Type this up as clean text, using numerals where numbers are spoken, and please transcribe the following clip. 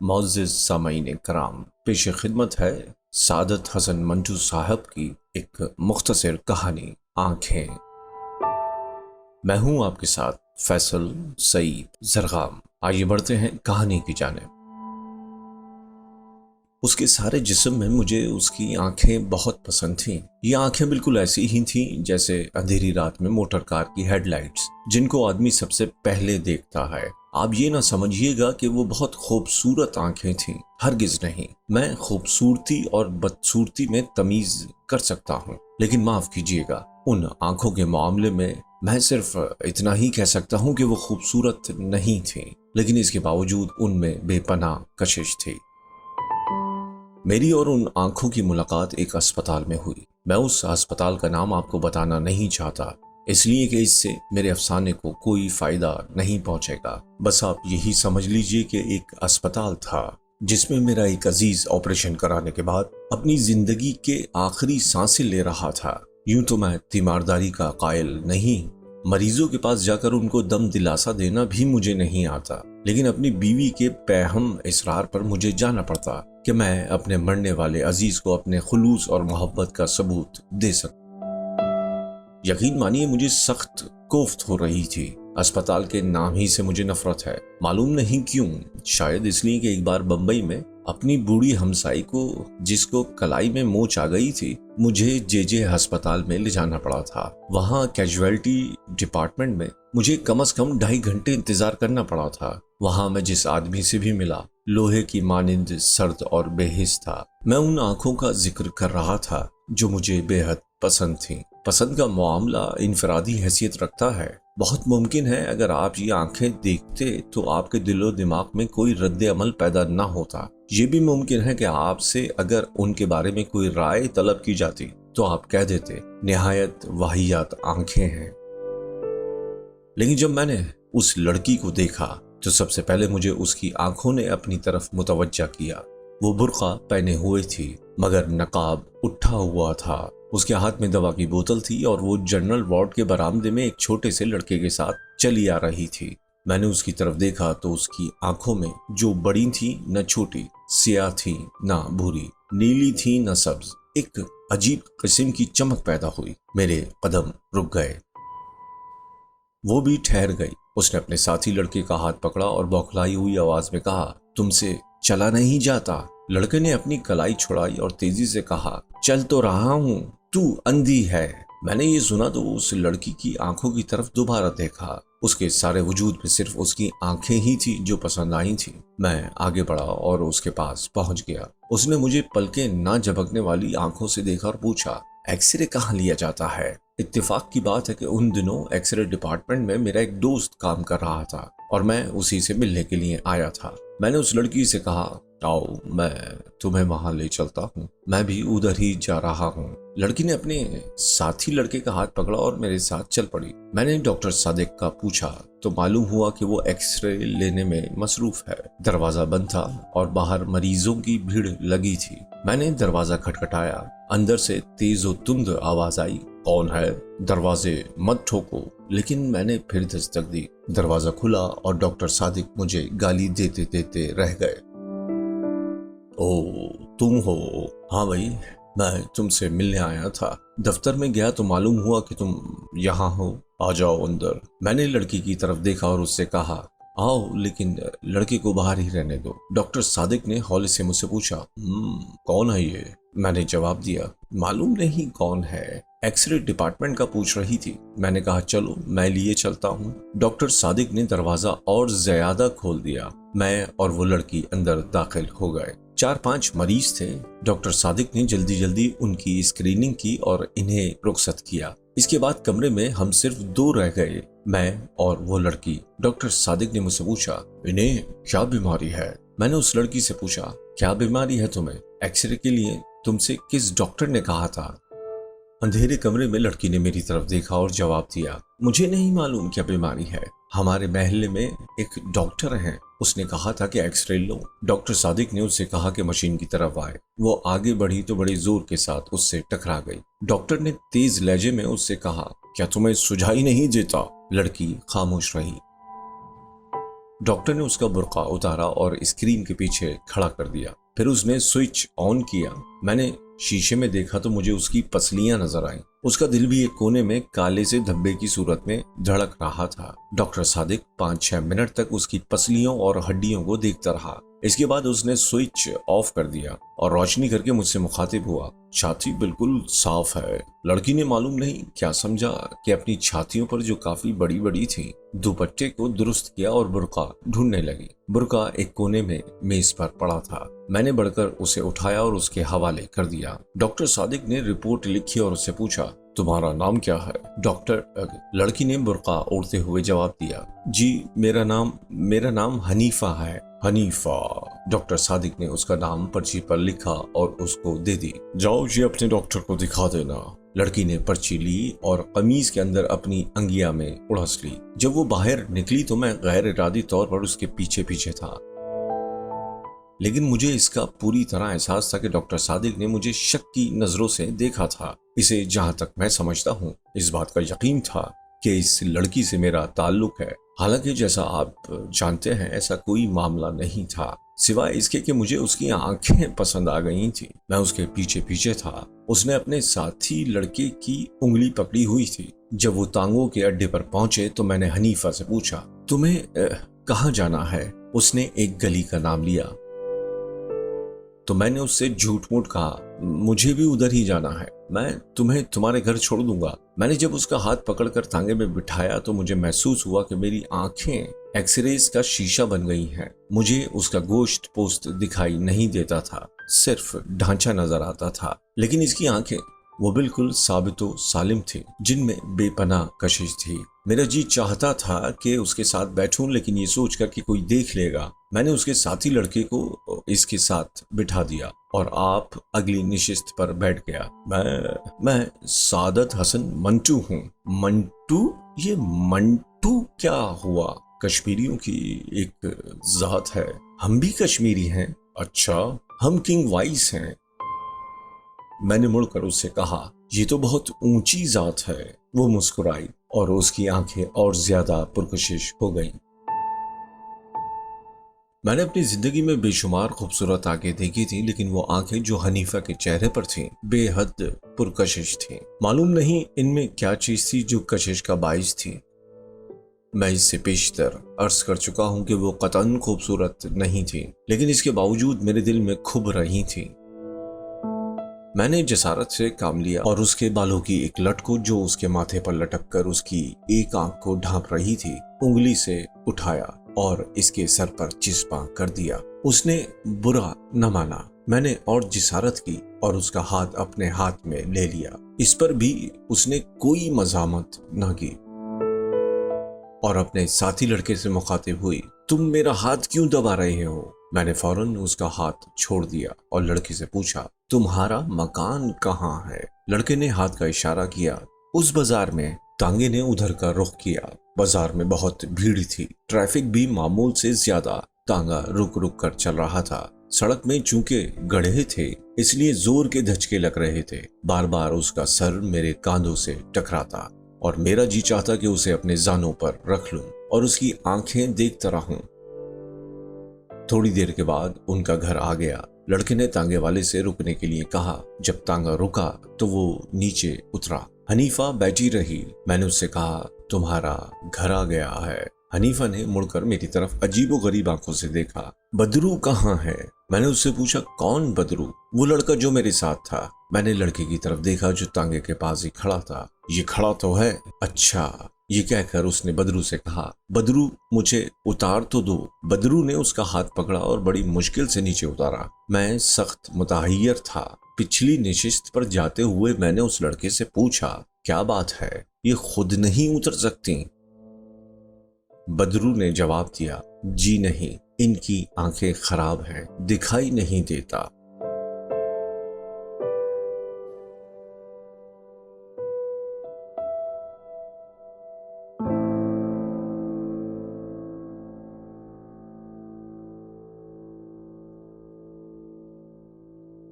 मोअज़्ज़िज़ सामईन कराम, पेश खिदमत है सादत हसन मंटू साहब की एक मुख्तसर कहानी आँखें। मैं हूँ आपके साथ फैसल सईद जरगाम। आइए बढ़ते हैं कहानी की जानिब। उसके सारे जिस्म में मुझे उसकी आंखें बहुत पसंद थीं। ये आंखें बिल्कुल ऐसी ही थीं जैसे अंधेरी रात में मोटर कार की हेडलाइट्स, जिनको आदमी सबसे पहले देखता है। आप ये ना समझिएगा कि वो बहुत खूबसूरत आंखें थीं, हरगिज नहीं। मैं खूबसूरती और बदसूरती में तमीज कर सकता हूँ, लेकिन माफ कीजिएगा, उन आंखों के मामले में मैं सिर्फ इतना ही कह सकता हूँ कि वो खूबसूरत नहीं थी, लेकिन इसके बावजूद उनमें बेपनाह कशिश थी। मेरी और उन आंखों की मुलाकात एक अस्पताल में हुई। मैं उस अस्पताल का नाम आपको बताना नहीं चाहता, इसलिए कि इससे मेरे अफसाने को कोई फायदा नहीं पहुंचेगा। बस आप यही समझ लीजिए कि एक अस्पताल था जिसमें मेरा एक अजीज ऑपरेशन कराने के बाद अपनी जिंदगी के आखिरी सांसें ले रहा था। यूं तो मैं तीमारदारी का कायल नहीं, मरीजों के पास जाकर उनको दम दिलासा देना भी मुझे नहीं आता, लेकिन अपनी बीवी के पैहम इसरार पर मुझे जाना पड़ता कि मैं अपने मरने वाले अजीज को अपने खुलूस और मोहब्बत का सबूत दे सकूं। यकीन मानिए, मुझे सख्त कोफ्त हो रही थी। अस्पताल के नाम ही से मुझे नफरत है, मालूम नहीं क्यों। शायद इसलिए कि एक बार बंबई में अपनी बूढ़ी हमसाई को, जिसको कलाई में मोच आ गई थी, मुझे जे अस्पताल में ले जाना पड़ा था। वहां कैजुअलिटी डिपार्टमेंट में मुझे कम से कम 2.5 घंटे इंतजार करना पड़ा था। वहां मैं जिस आदमी से भी मिला, लोहे की मानिंद सर्द और बेहिस था। मैं उन आंखों का जिक्र कर रहा था जो मुझे बेहद पसंद थी। पसंद का मामला इनफरादी हैसियत रखता है। बहुत मुमकिन है अगर आप ये आंखें देखते तो आपके दिलो दिमाग में कोई रद्द अमल पैदा ना होता। ये भी मुमकिन है कि आपसे अगर उनके बारे में कोई राय तलब की जाती तो आप कह देते निहायत वाहियात आंखें हैं। लेकिन जब मैंने उस लड़की को देखा तो सबसे पहले मुझे उसकी आंखों ने अपनी तरफ मुतवज्जा किया। वो बुर्का पहने हुए थी मगर नकाब उठा हुआ था। उसके हाथ में दवा की बोतल थी और वो जनरल वार्ड के बरामदे में एक छोटे से लड़के के साथ चली आ रही थी। मैंने उसकी तरफ देखा तो उसकी आंखों में, जो बड़ी थी न छोटी, सियाह थी न भूरी, नीली थी न सब्ज, एक अजीब किस्म की चमक पैदा हुई। मेरे कदम रुक गए, वो भी ठहर गई। उसने अपने साथी लड़के का हाथ पकड़ा और बौखलाई हुई आवाज में कहा, तुमसे चला नहीं जाता। लड़के ने अपनी कलाई छुड़ाई और तेजी से कहा, चल तो रहा हूँ, तू अंधी है। मैंने ये सुना तो उस लड़की की आंखों की तरफ दोबारा देखा। उसके सारे वजूद में सिर्फ उसकी आंखें ही थी जो पसंद आई थी। मैं आगे बढ़ा और उसके पास पहुंच गया। उसने मुझे पलके ना झपकने वाली आंखों से देखा और पूछा, एक्सरे कहाँ लिया जाता है? इत्तेफाक की बात है कि उन दिनों एक्सरे डिपार्टमेंट में मेरा एक दोस्त काम कर रहा था और मैं उसी से मिलने के लिए आया था। मैंने उस लड़की से कहा, आओ मैं तुम्हें वहां ले चलता हूँ, मैं भी उधर ही जा रहा हूँ। लड़की ने अपने साथी लड़के का हाथ पकड़ा और मेरे साथ चल पड़ी। मैंने डॉक्टर सादिक का पूछा तो मालूम हुआ कि वो एक्सरे लेने में मसरूफ है। दरवाजा बंद था और बाहर मरीजों की भीड़ लगी थी। मैंने दरवाजा खटखटाया। अंदर से तेज और तुंद आवाज आई, कौन है? दरवाजे मत ठोको। लेकिन मैंने फिर दस्तक दी। दरवाजा खुला और डॉक्टर सादिक मुझे गाली देते देते रह गए। ओ, तुम हो? हाँ भाई, मैं तुमसे मिलने आया था। दफ्तर में गया तो मालूम हुआ कि तुम यहाँ हो। आ जाओ अंदर। मैंने लड़की की तरफ देखा और उससे कहा, आओ, लेकिन लड़के को बाहर ही रहने दो। डॉक्टर सादिक ने हौले से मुझसे पूछा, कौन है ये? मैंने जवाब दिया, मालूम नहीं कौन है, एक्सरे डिपार्टमेंट का पूछ रही थी। मैंने कहा, चलो मैं लिए चलता हूँ। डॉक्टर सादिक ने दरवाजा और ज्यादा खोल दिया। मैं और वो लड़की अंदर दाखिल हो गए। 4-5 मरीज थे। डॉक्टर सादिक ने जल्दी जल्दी उनकी स्क्रीनिंग की और इन्हें रुखसत किया। इसके बाद कमरे में हम सिर्फ 2 रह गए, मैं और वो लड़की। डॉक्टर सादिक ने मुझसे पूछा, इन्हें क्या बीमारी है? मैंने उस लड़की से पूछा, क्या बीमारी है तुम्हें? एक्सरे के लिए तुमसे किस डॉक्टर ने कहा था? अंधेरे कमरे में लड़की ने मेरी तरफ देखा और जवाब दिया, मुझे नहीं मालूम क्या बीमारी है। हमारे महल्ले में एक डॉक्टर हैं, उसने कहा था कि एक्सरे लो। डॉक्टर सादिक ने उससे कहा कि मशीन की तरफ आए। वो आगे बढ़ी तो बड़े जोर के साथ उससे टकरा गई। डॉक्टर ने तेज लहजे में उससे कहा, क्या तुम्हें सुझाई नहीं देता? लड़की खामोश रही। डॉक्टर ने उसका बुर्का उतारा और स्क्रीन के पीछे खड़ा कर दिया। फिर उसने स्विच ऑन किया। मैंने शीशे में देखा तो मुझे उसकी पसलियां नजर आईं। उसका दिल भी एक कोने में काले से धब्बे की सूरत में धड़क रहा था। डॉक्टर सादिक 5-6 मिनट तक उसकी पसलियों और हड्डियों को देखता रहा। इसके बाद उसने स्विच ऑफ कर दिया और रोशनी करके मुझसे मुखातिब हुआ, छाती बिल्कुल साफ है। लड़की ने मालूम नहीं क्या समझा कि अपनी छातियों पर जो काफी बड़ी बड़ी थी, दुपट्टे को दुरुस्त किया और बुर्का ढूंढने लगी। बुर्का एक कोने में मेज पर पड़ा था। मैंने बढ़कर उसे उठाया और उसके हवाले कर दिया। डॉक्टर सादिक ने रिपोर्ट लिखी और उससे पूछा, तुम्हारा नाम क्या है? डॉक्टर, लड़की ने बुर्का ओढ़ते हुए जवाब दिया, जी मेरा नाम हनीफा है। हनीफा। डॉक्टर सादिक ने उसका नाम पर्ची पर लिखा और उसको दे दी। जाओ ये अपने डॉक्टर को दिखा देना। लड़की ने पर्ची ली और कमीज के अंदर अपनी अंगिया में उड़स ली। जब वो बाहर निकली तो मैं गैर इरादी तौर पर उसके पीछे पीछे था, लेकिन मुझे इसका पूरी तरह एहसास था कि डॉक्टर सादिक ने मुझे शक की नजरों से देखा था। इसे जहां तक मैं समझता हूँ, इस बात का यकीन था कि इस लड़की से मेरा ताल्लुक है। हालांकि जैसा आप जानते हैं ऐसा कोई मामला नहीं था, सिवाय इसके कि मुझे उसकी आंखें पसंद आ गई थी। मैं उसके पीछे पीछे था। उसने अपने साथी लड़के की उंगली पकड़ी हुई थी। जब वो तांगों के अड्डे पर पहुंचे तो मैंने हनीफा से पूछा, तुम्हें कहाँ जाना है? उसने एक गली का नाम लिया तो मैंने उससे झूठ मूठ कहा, मुझे भी उधर ही जाना है, मैं तुम्हें तुम्हारे घर छोड़ दूंगा। मैंने जब उसका हाथ पकड़कर तांगे में बिठाया तो मुझे महसूस हुआ कि मेरी आंखें एक्सरेज का शीशा बन गई हैं। मुझे उसका गोश्त पोस्ट दिखाई नहीं देता था, सिर्फ ढांचा नजर आता था। लेकिन इसकी आंखें वो बिल्कुल साबितो सालिम थी, जिनमें बेपनाह कशिश थी। मेरा जी चाहता था कि उसके साथ बैठूं, लेकिन ये सोचकर कि कोई देख लेगा, मैंने उसके साथी लड़के को इसके साथ बिठा दिया और आप अगली निशिस्त पर बैठ गया। मैं सादत हसन मंटू हूँ। मंटू? ये मंटू क्या हुआ? कश्मीरियों की एक जात है। हम भी कश्मीरी हैं। अच्छा, हम किंग वाइस हैं। मैंने मुड़कर उससे कहा, ये तो बहुत ऊंची जात है। वो मुस्कुराई और उसकी आंखें और ज्यादा पुरकशिश हो गईं। मैंने अपनी जिंदगी में बेशुमार खूबसूरत आंखें देखी थी, लेकिन वो आंखें जो हनीफा के चेहरे पर थीं, बेहद पुरकशिश थीं। मालूम नहीं इनमें क्या चीज थी जो कशिश का बाइस थी। मैं इससे पेशतर अर्ज कर चुका हूं कि वो कतन खूबसूरत नहीं थी, लेकिन इसके बावजूद मेरे दिल में खुब रही थी। मैंने जसारत से काम लिया और उसके बालों की एक लट को जो उसके माथे पर लटक कर उसकी एक आंख को ढांप रही थी, उंगली से उठाया और इसके सर पर चिस्पा कर दिया। उसने बुरा न माना। मैंने और जिसारत की और उसका हाथ अपने हाथ में ले लिया। इस पर भी उसने कोई मजामत न की और अपने साथी लड़के से मुखातिब हुई, तुम मेरा हाथ क्यों दबा रहे हो? मैंने फौरन उसका हाथ छोड़ दिया और लड़के से पूछा, तुम्हारा मकान कहाँ है? लड़के ने हाथ का इशारा किया। उस बाजार में। तांगे ने उधर का रुख किया। बाजार में बहुत भीड़ थी, ट्रैफिक भी मामूल से ज्यादा। तांगा रुक रुक कर चल रहा था। सड़क में चूंकि गड्ढे थे इसलिए जोर के धचके लग रहे थे। बार बार उसका सर मेरे कांधों से टकराता और मेरा जी चाहता कि उसे अपने जानों पर रख लूं और उसकी आंखें देखता रहूं। थोड़ी देर के बाद उनका घर आ गया। लड़के ने तांगे वाले से रुकने के लिए कहा। जब तांगा रुका तो वो नीचे उतरा। हनीफा बैठी रही। मैंने उससे कहा, तुम्हारा घर आ गया है। हनीफा ने मुड़कर मेरी तरफ अजीबोगरीब आंखों से देखा। बदरू कहाँ है? मैंने उससे पूछा, कौन बदरू? वो लड़का जो मेरे साथ था। मैंने लड़के की तरफ देखा जो तांगे के पास ही खड़ा था। ये खड़ा तो है। अच्छा, ये कहकर उसने बदरू से कहा, बदरू मुझे उतार तो दो। बदरू ने उसका हाथ पकड़ा और बड़ी मुश्किल से नीचे उतारा। मैं सख्त मुतहय्यर था। पिछली नशिस्त पर जाते हुए मैंने उस लड़के से पूछा, क्या बात है, ये खुद नहीं उतर सकती? बदरू ने जवाब दिया, जी नहीं, इनकी आंखें खराब हैं, दिखाई नहीं देता।